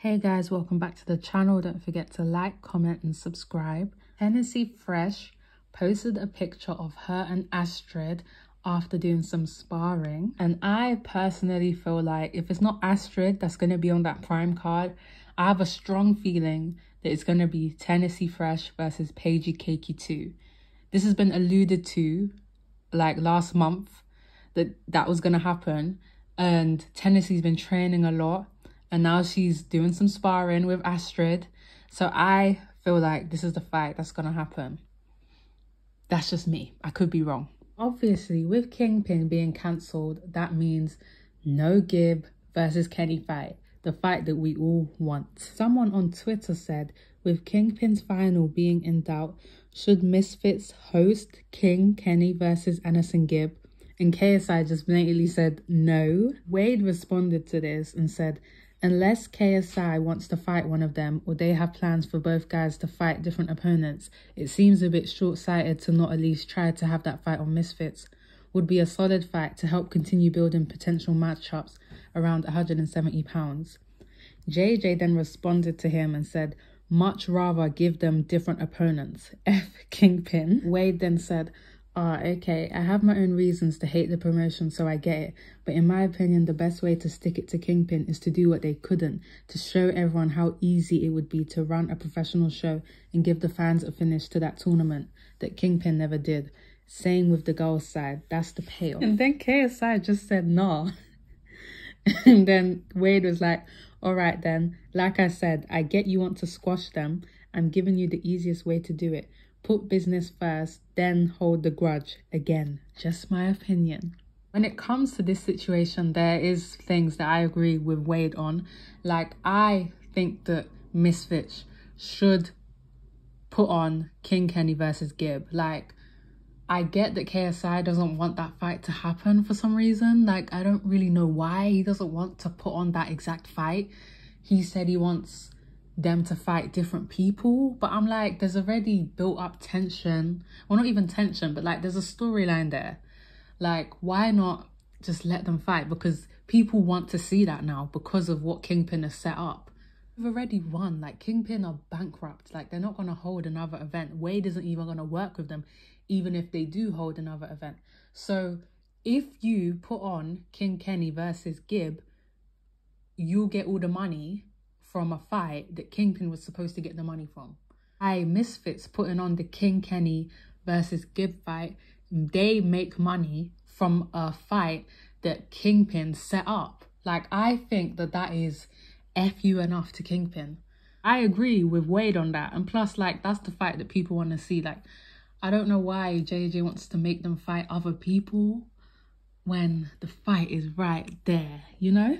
Hey guys, welcome back to the channel. Don't forget to like, comment and subscribe. Hennessy Fresh posted a picture of her and Astrid after doing some sparring. And I personally feel like if it's not Astrid that's going to be on that prime card, I have a strong feeling that it's going to be Hennessy Fresh versus Paigey Cakey 2. This has been alluded to like last month that was going to happen. And Tennessee's been training a lot. And now she's doing some sparring with Astrid. So I feel like this is the fight that's going to happen. That's just me. I could be wrong. Obviously, with Kingpin being cancelled, that means no Gibb versus Kenny fight. The fight that we all want. Someone on Twitter said, with Kingpin's final being in doubt, should Misfits host King Kenny versus Anderson Gibb? And KSI just blatantly said no. Wade responded to this and said, unless KSI wants to fight one of them or they have plans for both guys to fight different opponents, it seems a bit short-sighted to not at least try to have that fight on Misfits. Would be a solid fight to help continue building potential matchups around 170 pounds. JJ then responded to him and said, much rather give them different opponents. F Kingpin. Wade then said, okay, I have my own reasons to hate the promotion, so I get it. But in my opinion, the best way to stick it to Kingpin is to do what they couldn't, to show everyone how easy it would be to run a professional show and give the fans a finish to that tournament that Kingpin never did. Same with the girls' side, that's the payoff. And then KSI just said nah. And then Wade was like, all right then, like I said, I get you want to squash them. I'm giving you the easiest way to do it. Put business first, then hold the grudge. Again, just my opinion. When it comes to this situation, there is things that I agree with Wade on. Like, I think that Misfits should put on King Kenny versus Gibb. Like, I get that KSI doesn't want that fight to happen for some reason. Like, I don't really know why he doesn't want to put on that exact fight. He said he wants them to fight different people, but I'm like, there's already built up tension. Well, not even tension, but like there's a storyline there. Like, why not just let them fight? Because people want to see that now because of what Kingpin has set up. We've already won. Like, Kingpin are bankrupt. Like, they're not going to hold another event. Wade isn't even going to work with them, even if they do hold another event. So if you put on King Kenny versus Gibb, you'll get all the money from a fight that Kingpin was supposed to get the money from. Misfits putting on the King Kenny versus Gibb fight, they make money from a fight that Kingpin set up. Like, I think that that is FU enough to Kingpin. I agree with Wade on that. And plus, like, that's the fight that people want to see. Like, I don't know why JJ wants to make them fight other people when the fight is right there, you know?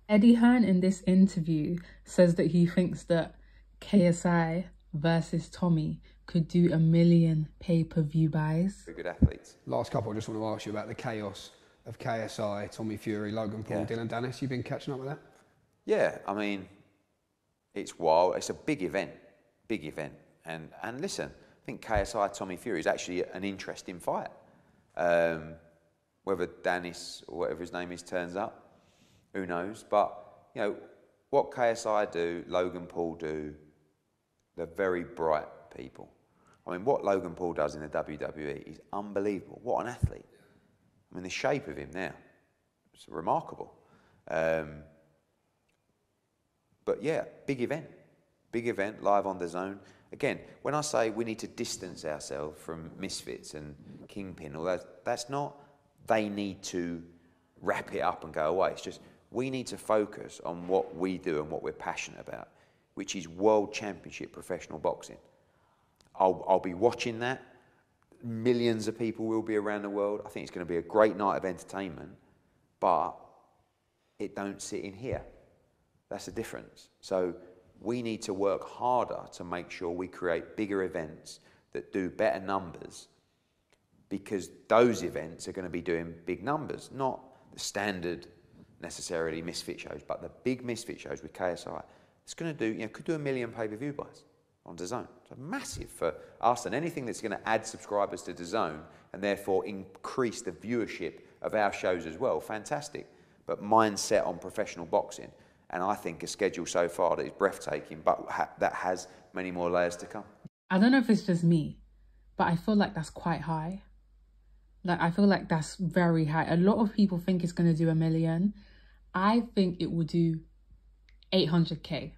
Eddie Hearn in this interview says that he thinks that KSI versus Tommy could do 1 million pay-per-view buys. Very good athletes. Last couple, I just want to ask you about the chaos of KSI, Tommy Fury, Logan Paul, Dylan Dennis. You been catching up with that? Yeah, I mean, it's wild. It's a big event, big event. And listen, I think KSI, Tommy Fury is actually an interesting fight. Whether Dennis or whatever his name is turns up, who knows? But, you know, what KSI do, Logan Paul do, they're very bright people. I mean, what Logan Paul does in the WWE is unbelievable. What an athlete. I mean, the shape of him now, it's remarkable. But yeah, big event, live on the zone. Again, when I say we need to distance ourselves from Misfits and Kingpin, all that, that's not they need to wrap it up and go away. It's just, we need to focus on what we do and what we're passionate about, which is World Championship professional boxing. I'll be watching that. Millions of people will be around the world. I think it's going to be a great night of entertainment, but it don't sit in here. That's the difference. So we need to work harder to make sure we create bigger events that do better numbers, because those events are going to be doing big numbers, not the standard necessarily Misfit shows, but the big Misfit shows with KSI. It's going to do, you know, could do 1 million pay-per-view buys on DAZN. So massive for us, and anything that's going to add subscribers to DAZN and therefore increase the viewership of our shows as well, fantastic. But mindset on professional boxing, and I think a schedule so far that is breathtaking, but that has many more layers to come. I don't know if it's just me, but I feel like that's quite high. Like, I feel like that's very high. A lot of people think it's going to do 1 million. I think it will do 800k.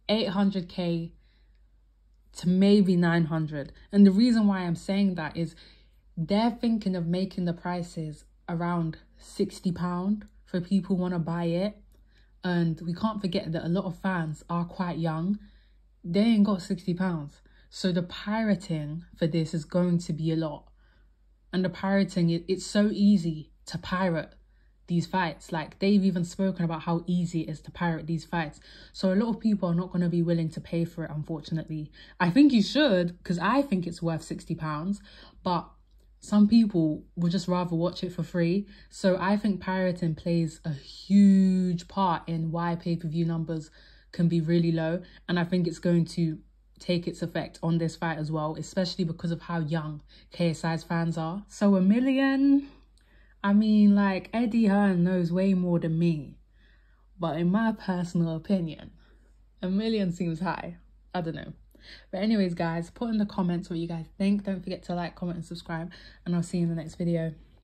800k to maybe 900. And the reason why I'm saying that is they're thinking of making the prices around £60 for people who want to buy it. And we can't forget that a lot of fans are quite young. They ain't got £60. So the pirating for this is going to be a lot. And the pirating, it's so easy to pirate these fights. Like, they've even spoken about how easy it is to pirate these fights. So a lot of people are not going to be willing to pay for it, unfortunately. I think you should, because I think it's worth £60. But some people would just rather watch it for free. So I think pirating plays a huge part in why pay-per-view numbers can be really low. And I think it's going to take its effect on this fight as well, especially because of how young KSI's fans are. So 1 million, I mean, like, Eddie Hearn knows way more than me, but in my personal opinion, 1 million seems high. I don't know. But anyways, guys, put in the comments what you guys think. Don't forget to like, comment and subscribe, and I'll see you in the next video.